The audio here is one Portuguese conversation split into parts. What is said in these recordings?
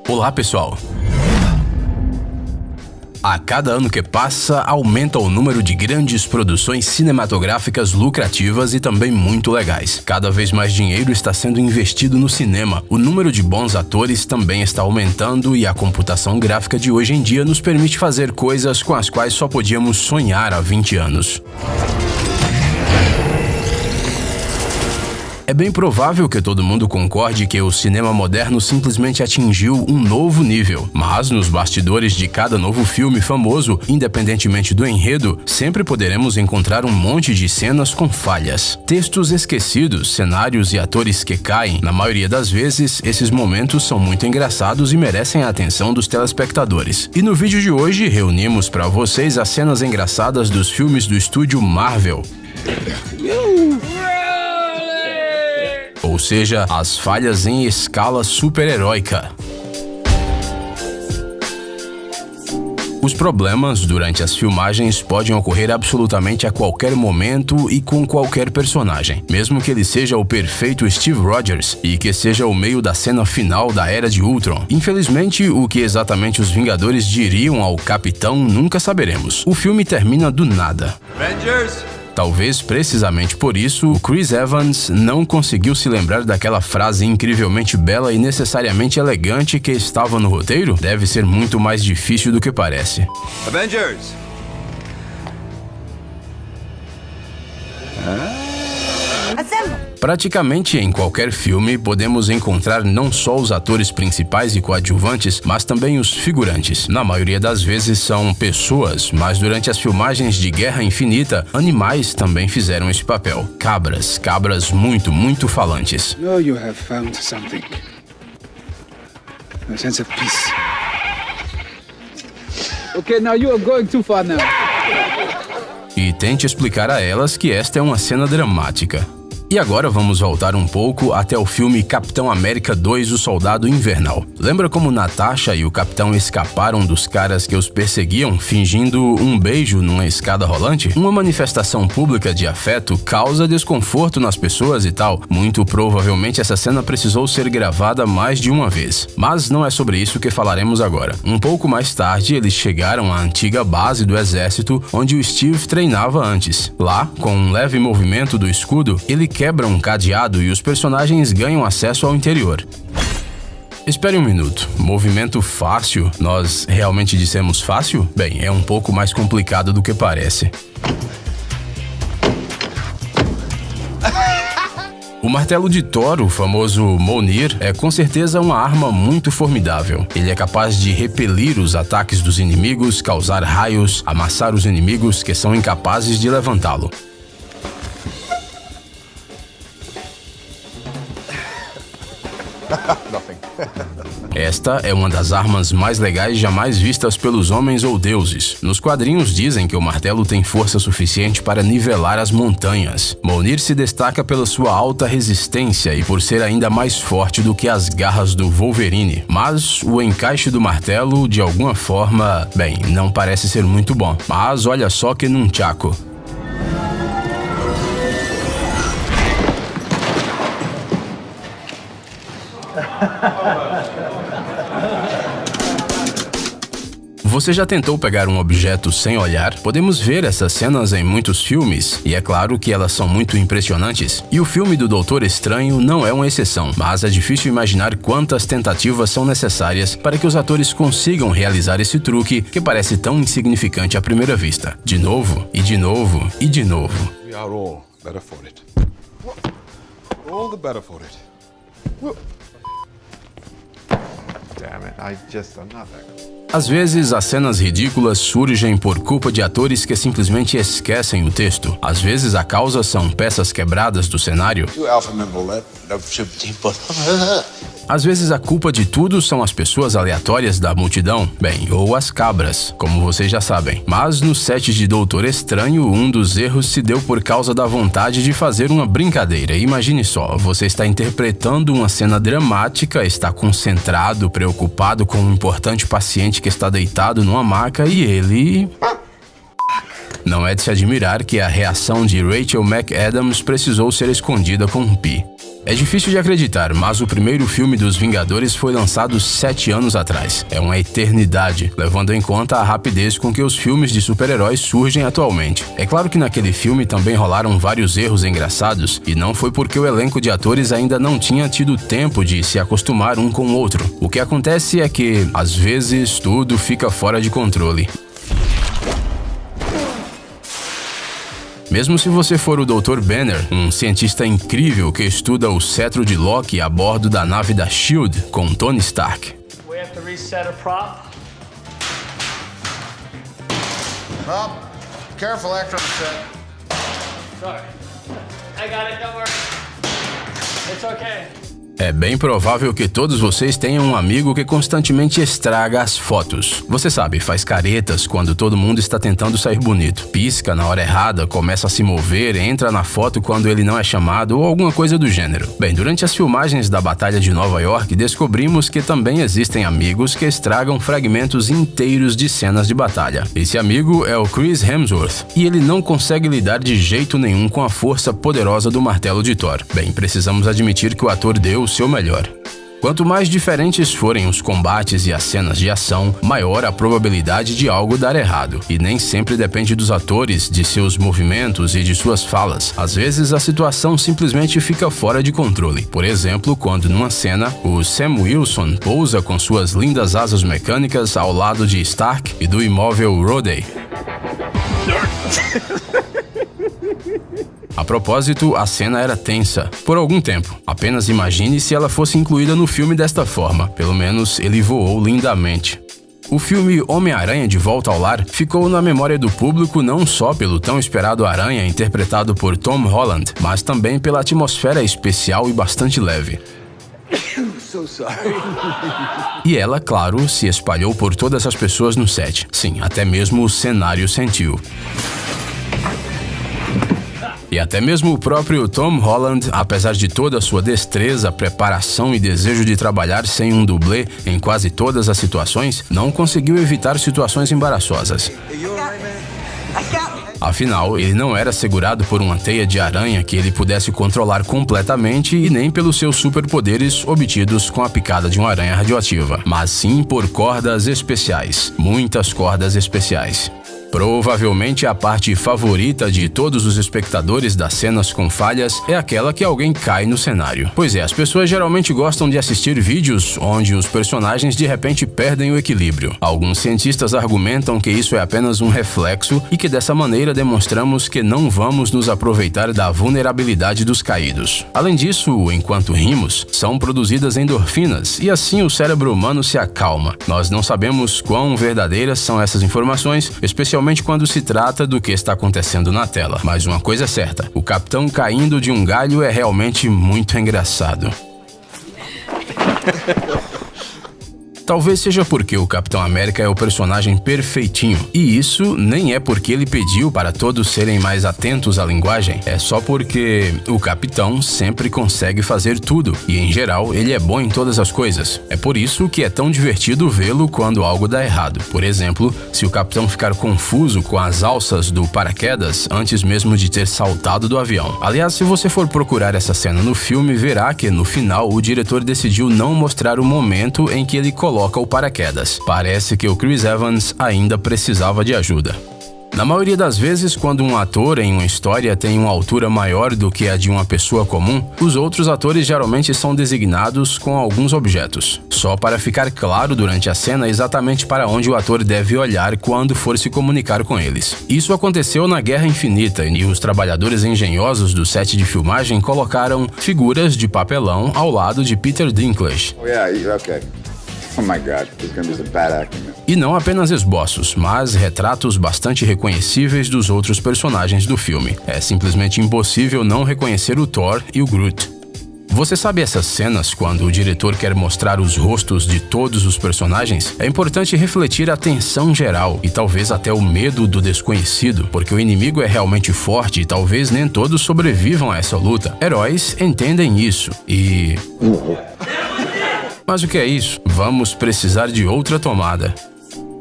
Olá, pessoal! A cada ano que passa, aumenta o número de grandes produções cinematográficas lucrativas e também muito legais. Cada vez mais dinheiro está sendo investido no cinema. O número de bons atores também está aumentando e a computação gráfica de hoje em dia nos permite fazer coisas com as quais só podíamos sonhar há 20 anos. É bem provável que todo mundo concorde que o cinema moderno simplesmente atingiu um novo nível, mas nos bastidores de cada novo filme famoso, independentemente do enredo, sempre poderemos encontrar um monte de cenas com falhas. Textos esquecidos, cenários e atores que caem. Na maioria das vezes, esses momentos são muito engraçados e merecem a atenção dos telespectadores. E no vídeo de hoje, reunimos para vocês as cenas engraçadas dos filmes do estúdio Marvel. Ou seja, as falhas em escala super-heróica. Os problemas durante as filmagens podem ocorrer absolutamente a qualquer momento e com qualquer personagem, mesmo que ele seja o perfeito Steve Rogers e que seja o meio da cena final da Era de Ultron. Infelizmente, o que exatamente os Vingadores diriam ao Capitão nunca saberemos. O filme termina do nada. Avengers! Talvez precisamente por isso, o Chris Evans não conseguiu se lembrar daquela frase incrivelmente bela e necessariamente elegante que estava no roteiro? Deve ser muito mais difícil do que parece. Avengers! Praticamente em qualquer filme, podemos encontrar não só os atores principais e coadjuvantes, mas também os figurantes. Na maioria das vezes são pessoas, mas durante as filmagens de Guerra Infinita, animais também fizeram esse papel. Cabras muito falantes. No, you have found something. A sense of peace. Okay, now you are going too far now. E tente explicar a elas que esta é uma cena dramática. E agora vamos voltar um pouco até o filme Capitão América 2, O Soldado Invernal. Lembra como Natasha e o Capitão escaparam dos caras que os perseguiam, fingindo um beijo numa escada rolante? Uma manifestação pública de afeto causa desconforto nas pessoas e tal. Muito provavelmente essa cena precisou ser gravada mais de uma vez. Mas não é sobre isso que falaremos agora. Um pouco mais tarde, eles chegaram à antiga base do exército, onde o Steve treinava antes. Lá, com um leve movimento do escudo, ele quebra um cadeado e os personagens ganham acesso ao interior. Espere um minuto. Movimento fácil? Nós realmente dissemos fácil? Bem, é um pouco mais complicado do que parece. O martelo de Thor, o famoso Mjolnir, é com certeza uma arma muito formidável. Ele é capaz de repelir os ataques dos inimigos, causar raios, amassar os inimigos que são incapazes de levantá-lo. Esta é uma das armas mais legais jamais vistas pelos homens ou deuses. Nos quadrinhos dizem que o martelo tem força suficiente para nivelar as montanhas. Mjolnir se destaca pela sua alta resistência e por ser ainda mais forte do que as garras do Wolverine. Mas o encaixe do martelo, de alguma forma, bem, não parece ser muito bom. Mas olha só que nunchaku. Você já tentou pegar um objeto sem olhar? Podemos ver essas cenas em muitos filmes, e é claro que elas são muito impressionantes. E o filme do Doutor Estranho não é uma exceção, mas é difícil imaginar quantas tentativas são necessárias para que os atores consigam realizar esse truque que parece tão insignificante à primeira vista. De novo, e de novo, e de novo. We are all better for it. All the better for it. Damn it, I just am not that cool. Às vezes, as cenas ridículas surgem por culpa de atores que simplesmente esquecem o texto. Às vezes, a causa são peças quebradas do cenário. Às vezes, a culpa de tudo são as pessoas aleatórias da multidão. Bem, ou as cabras, como vocês já sabem. Mas no set de Doutor Estranho, um dos erros se deu por causa da vontade de fazer uma brincadeira. Imagine só, você está interpretando uma cena dramática, está concentrado, preocupado com um importante paciente que está deitado numa maca e ele... Não é de se admirar que a reação de Rachel McAdams precisou ser escondida com um pi. É difícil de acreditar, mas o primeiro filme dos Vingadores foi lançado 7 anos atrás. É uma eternidade, levando em conta a rapidez com que os filmes de super-heróis surgem atualmente. É claro que naquele filme também rolaram vários erros engraçados, e não foi porque o elenco de atores ainda não tinha tido tempo de se acostumar um com o outro. O que acontece é que, às vezes, tudo fica fora de controle. Mesmo se você for o Dr. Banner, um cientista incrível que estuda o cetro de Loki a bordo da nave da S.H.I.E.L.D. com Tony Stark. We have to reset a prop. Oh, careful, Electron set. Sorry. I got it, don't worry. It's okay. É bem provável que todos vocês tenham um amigo que constantemente estraga as fotos. Você sabe, faz caretas quando todo mundo está tentando sair bonito. Pisca na hora errada, começa a se mover, entra na foto quando ele não é chamado ou alguma coisa do gênero. Bem, durante as filmagens da Batalha de Nova York, descobrimos que também existem amigos que estragam fragmentos inteiros de cenas de batalha. Esse amigo é o Chris Hemsworth, e ele não consegue lidar de jeito nenhum com a força poderosa do martelo de Thor. Bem, precisamos admitir que o ator deu o seu melhor. Quanto mais diferentes forem os combates e as cenas de ação, maior a probabilidade de algo dar errado. E nem sempre depende dos atores, de seus movimentos e de suas falas. Às vezes a situação simplesmente fica fora de controle. Por exemplo, quando numa cena, o Sam Wilson pousa com suas lindas asas mecânicas ao lado de Stark e do imóvel Rhodey. A propósito, a cena era tensa, por algum tempo. Apenas imagine se ela fosse incluída no filme desta forma. Pelo menos ele voou lindamente. O filme Homem-Aranha de Volta ao Lar ficou na memória do público não só pelo tão esperado Aranha interpretado por Tom Holland, mas também pela atmosfera especial e bastante leve. So sorry. E ela, claro, se espalhou por todas as pessoas no set. Sim, até mesmo o cenário sentiu. E até mesmo o próprio Tom Holland, apesar de toda a sua destreza, preparação e desejo de trabalhar sem um dublê em quase todas as situações, não conseguiu evitar situações embaraçosas. Afinal, ele não era segurado por uma teia de aranha que ele pudesse controlar completamente e nem pelos seus superpoderes obtidos com a picada de uma aranha radioativa, mas sim por cordas especiais, muitas cordas especiais. Provavelmente a parte favorita de todos os espectadores das cenas com falhas é aquela que alguém cai no cenário. Pois é, as pessoas geralmente gostam de assistir vídeos onde os personagens de repente perdem o equilíbrio. Alguns cientistas argumentam que isso é apenas um reflexo e que dessa maneira demonstramos que não vamos nos aproveitar da vulnerabilidade dos caídos. Além disso, enquanto rimos, são produzidas endorfinas e assim o cérebro humano se acalma. Nós não sabemos quão verdadeiras são essas informações, especialmente quando se trata do que está acontecendo na tela. Mas uma coisa é certa, o Capitão caindo de um galho é realmente muito engraçado. Talvez seja porque o Capitão América é o personagem perfeitinho, e isso nem é porque ele pediu para todos serem mais atentos à linguagem, é só porque o Capitão sempre consegue fazer tudo, e em geral ele é bom em todas as coisas. É por isso que é tão divertido vê-lo quando algo dá errado. Por exemplo, se o Capitão ficar confuso com as alças do paraquedas antes mesmo de ter saltado do avião. Aliás, se você for procurar essa cena no filme, verá que no final o diretor decidiu não mostrar o momento em que ele coloca o paraquedas. Parece que o Chris Evans ainda precisava de ajuda. Na maioria das vezes, quando um ator em uma história tem uma altura maior do que a de uma pessoa comum, os outros atores geralmente são designados com alguns objetos, só para ficar claro durante a cena exatamente para onde o ator deve olhar quando for se comunicar com eles. Isso aconteceu na Guerra Infinita e os trabalhadores engenhosos do set de filmagem colocaram figuras de papelão ao lado de Peter Dinklage. Oh, yeah, okay. Oh my God, he's gonna be some bad acting, man. E não apenas esboços, mas retratos bastante reconhecíveis dos outros personagens do filme. É simplesmente impossível não reconhecer o Thor e o Groot. Você sabe essas cenas quando o diretor quer mostrar os rostos de todos os personagens? É importante refletir a tensão geral e talvez até o medo do desconhecido, porque o inimigo é realmente forte e talvez nem todos sobrevivam a essa luta. Heróis entendem isso e... Mas o que é isso? Vamos precisar de outra tomada.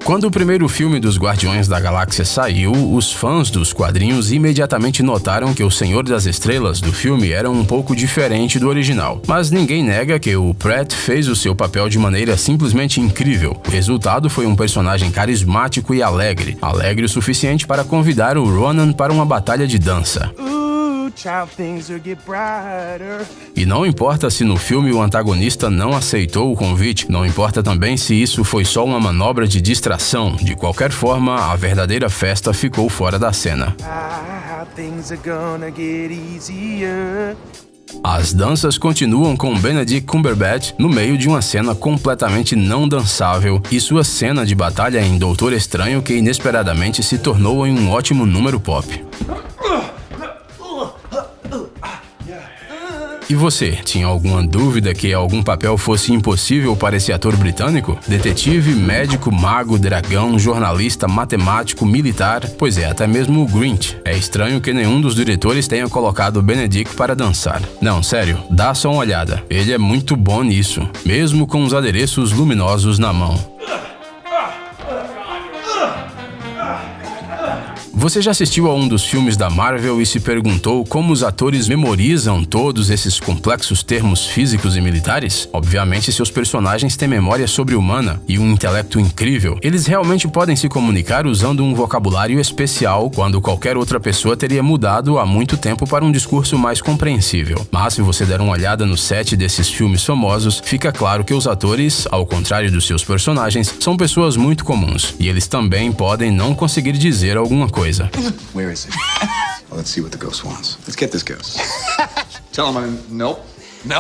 Quando o primeiro filme dos Guardiões da Galáxia saiu, os fãs dos quadrinhos imediatamente notaram que o Senhor das Estrelas do filme era um pouco diferente do original. Mas ninguém nega que o Pratt fez o seu papel de maneira simplesmente incrível. O resultado foi um personagem carismático e alegre o suficiente para convidar o Ronan para uma batalha de dança. E não importa se no filme o antagonista não aceitou o convite, não importa também se isso foi só uma manobra de distração, de qualquer forma, a verdadeira festa ficou fora da cena. As danças continuam com Benedict Cumberbatch no meio de uma cena completamente não dançável e sua cena de batalha em Doutor Estranho que inesperadamente se tornou em um ótimo número pop. E você, tinha alguma dúvida que algum papel fosse impossível para esse ator britânico? Detetive, médico, mago, dragão, jornalista, matemático, militar, pois é, até mesmo o Grinch. É estranho que nenhum dos diretores tenha colocado Benedict para dançar. Não, sério, dá só uma olhada. Ele é muito bom nisso, mesmo com os adereços luminosos na mão. Você já assistiu a um dos filmes da Marvel e se perguntou como os atores memorizam todos esses complexos termos físicos e militares? Obviamente, seus personagens têm memória sobre-humana e um intelecto incrível. Eles realmente podem se comunicar usando um vocabulário especial quando qualquer outra pessoa teria mudado há muito tempo para um discurso mais compreensível. Mas se você der uma olhada no set desses filmes famosos, fica claro que os atores, ao contrário dos seus personagens, são pessoas muito comuns e eles também podem não conseguir dizer alguma coisa. Where is it? Well, let's see what the ghost wants. Let's get this ghost. Tell him nope. No.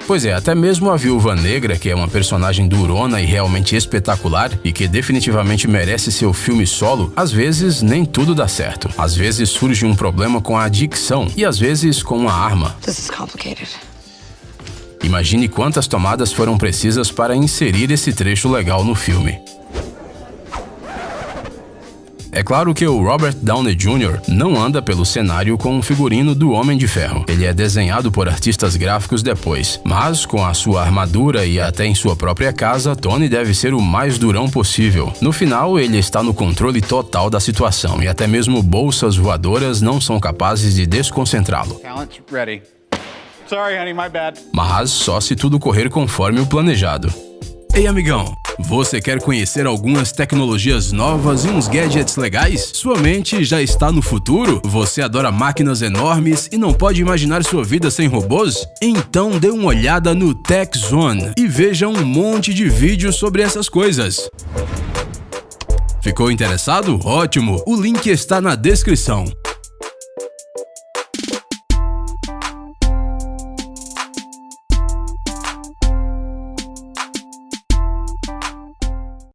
Pois é, até mesmo a Viúva Negra, que é uma personagem durona e realmente espetacular e que definitivamente merece seu filme solo, às vezes nem tudo dá certo. Às vezes surge um problema com a dicção e às vezes com uma arma. This is complicated. Imagine quantas tomadas foram precisas para inserir esse trecho legal no filme. É claro que o Robert Downey Jr. não anda pelo cenário com um figurino do Homem de Ferro. Ele é desenhado por artistas gráficos depois. Mas, com a sua armadura e até em sua própria casa, Tony deve ser o mais durão possível. No final, ele está no controle total da situação e até mesmo bolsas voadoras não são capazes de desconcentrá-lo. Talent ready. Sorry, honey, my bad. Mas só se tudo correr conforme o planejado. Ei, amigão! Você quer conhecer algumas tecnologias novas e uns gadgets legais? Sua mente já está no futuro? Você adora máquinas enormes e não pode imaginar sua vida sem robôs? Então dê uma olhada no Tech Zone e veja um monte de vídeos sobre essas coisas. Ficou interessado? Ótimo! O link está na descrição.